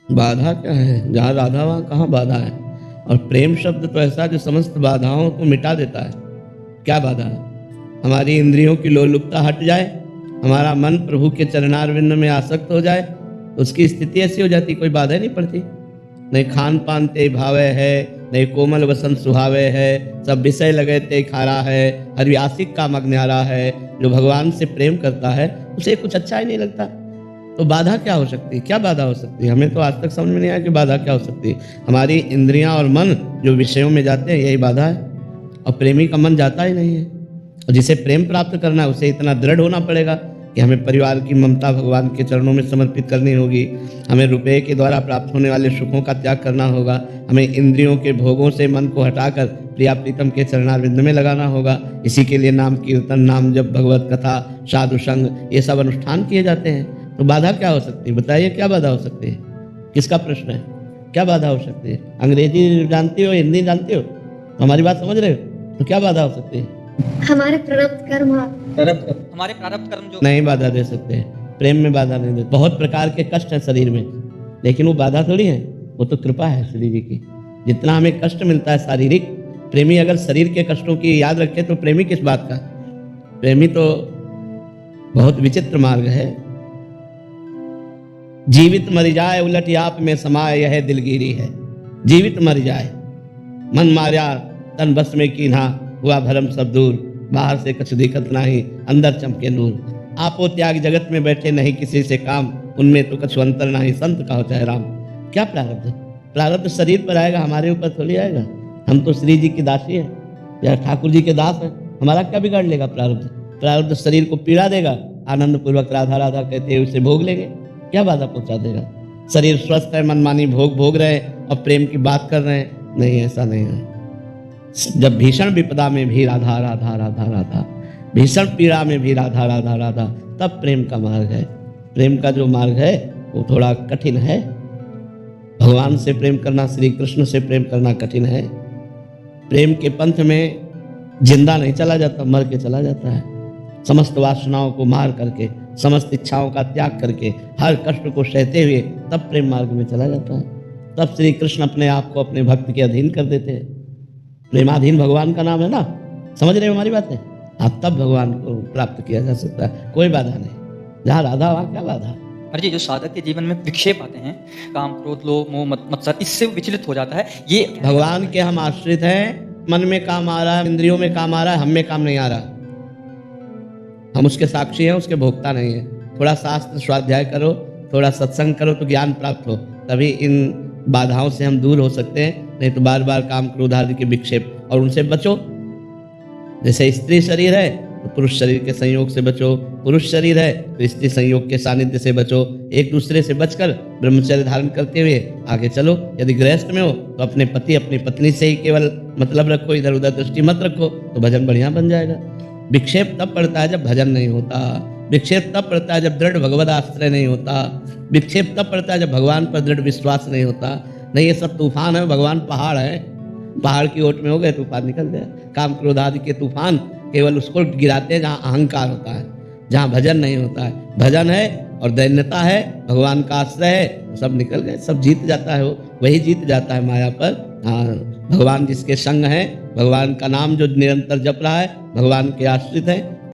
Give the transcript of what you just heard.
बाधा क्या है? जहाँ राधा वहाँ कहाँ बाधा है? और प्रेम शब्द तो ऐसा जो समस्त बाधाओं को मिटा देता है। क्या बाधा है? हमारी इंद्रियों की लोलुपता हट जाए, हमारा मन प्रभु के चरणारविंद में आसक्त हो जाए, तो उसकी स्थिति ऐसी हो जाती, कोई बाधा नहीं पड़ती। नहीं खान पान ते भावे है, नहीं कोमल वसंत सुहावे है, सब विषय लगे ते खारा है, हरियासिक का मग्न्यारा है। जो भगवान से प्रेम करता है उसे कुछ अच्छा ही नहीं लगता। तो बाधा क्या हो सकती है? क्या बाधा हो सकती है? हमें तो आज तक समझ में नहीं आया कि बाधा क्या हो सकती है। हमारी इंद्रियां और मन जो विषयों में जाते हैं, यही बाधा है। और प्रेमी का मन जाता ही नहीं है। और जिसे प्रेम प्राप्त करना है उसे इतना दृढ़ होना पड़ेगा कि हमें परिवार की ममता भगवान के चरणों में समर्पित करनी होगी, हमें रुपये के द्वारा प्राप्त होने वाले सुखों का त्याग करना होगा, हमें इंद्रियों के भोगों से मन को हटाकर प्रिया प्रीतम के चरणारविंद में लगाना होगा। इसी के लिए नाम कीर्तन, नाम जप, भगवत कथा, साधु संग, ये सब अनुष्ठान किए जाते हैं। तो बाधा क्या हो सकती है? बताइए, क्या बाधा हो सकती है? किसका प्रश्न है? क्या बाधा हो सकती है? अंग्रेजी जानती हो, हिंदी जानती हो, तो हमारी बात समझ रहे हो? तो क्या बाधा हो सकती है? हमारे प्रारब्ध कर्म, हमारे प्रारब्ध कर्म जो नहीं बाधा दे सकते हैं। प्रेम में बाधा नहीं देते। बहुत प्रकार के कष्ट है शरीर में, लेकिन वो बाधा थोड़ी है, वो तो कृपा है श्री जी की। जितना हमें कष्ट मिलता है शारीरिक, प्रेमी अगर शरीर के कष्टों की याद रखे तो प्रेमी किस बात का? प्रेमी तो बहुत विचित्र मार्ग है। जीवित मर जाए उलट आप में समाए, यह दिलगिरी है। जीवित मर जाए, मन मार्या तन बस में कीन्हा, हुआ भरम सब दूर, बाहर से कछ दिखत नाही, अंदर चमके नूर। आपो त्याग जगत में बैठे नहीं किसी से काम, उनमें तो कछु अंतर नहीं, संत कहो चाहे राम। क्या प्रारब्ध? प्रारब्ध शरीर पर आएगा, हमारे ऊपर थोड़ी आएगा। हम तो श्री जी की दासी है या ठाकुर जी के दास है, हमारा क्या बिगाड़ लेगा प्रारब्ध? प्रारब्ध शरीर को पीड़ा देगा, आनंद पूर्वक राधा राधा कहते हुए उसे भोग लेंगे, क्या बाधा पहुंचा देगा? शरीर स्वस्थ है, मनमानी भोग रहे हैं और प्रेम की बात कर रहे हैं, नहीं, ऐसा नहीं है। जब भीषण विपदा में भी राधा राधा राधा राधा, भीषण पीड़ा में भी राधा राधा राधा, तब प्रेम का मार्ग है। प्रेम का जो मार्ग है वो थोड़ा कठिन है। भगवान से प्रेम करना, श्री कृष्ण से प्रेम करना कठिन है। प्रेम के पंथ में जिंदा नहीं चला जाता, मर के चला जाता है। समस्त वासनाओं को मार करके, समस्त इच्छाओं का त्याग करके, हर कष्ट को सहते हुए तब प्रेम मार्ग में चला जाता है। तब श्री कृष्ण अपने आप को अपने भक्त के अधीन कर देते हैं। प्रेमाधीन भगवान का नाम है ना, समझ रहे हो हमारी बातें? हाँ, तब भगवान को प्राप्त किया जा सकता है, कोई बाधा नहीं। जहाँ राधा वहाँ क्या बाधा? जी, जो साधक के जीवन में विक्षेप आते हैं, काम, क्रोध, लोभ, मोह, मत्सर, इससे विचलित हो जाता है। ये भगवान के हम आश्रित हैं। मन में काम आ रहा है, इंद्रियों में काम आ रहा है, हम में काम नहीं आ रहा। हम उसके साक्षी हैं, उसके भोक्ता नहीं है। थोड़ा शास्त्र स्वाध्याय करो, थोड़ा सत्संग करो तो ज्ञान प्राप्त हो, तभी इन बाधाओं से हम दूर हो सकते हैं। नहीं तो बार बार काम, क्रोध आदि के विक्षेप, और उनसे बचो। जैसे स्त्री शरीर है तो पुरुष शरीर के संयोग से बचो, पुरुष शरीर है तो स्त्री संयोग के सानिध्य से बचो। एक दूसरे से बचकर ब्रह्मचर्य धारण करते हुए आगे चलो। यदि गृहस्थ में हो तो अपने पति अपनी पत्नी से ही केवल मतलब रखो, इधर उधर दृष्टि मत रखो, तो भजन बढ़िया बन जाएगा। विक्षेप तब पड़ता है जब भजन नहीं होता। विक्षेप तब पड़ता है जब दृढ़ भगवद आश्रय नहीं होता। विक्षेप तब पड़ता है जब भगवान पर दृढ़ विश्वास नहीं होता। नहीं, ये सब तूफान है, भगवान पहाड़ है। पहाड़ की ओट में हो गए, तूफान निकल गया। काम, क्रोध आदि के तूफान केवल उसको गिराते हैं जहाँ अहंकार होता है, जहाँ भजन नहीं होता है। भजन है और दैन्यता है, भगवान का आश्रय है, सब निकल गए, सब जीत जाता है। वो वही जीत जाता है माया पर। हाँ, भगवान जिसके संग है, भगवान का नाम जो निरंतर जप रहा है, भगवान के आश्रित है,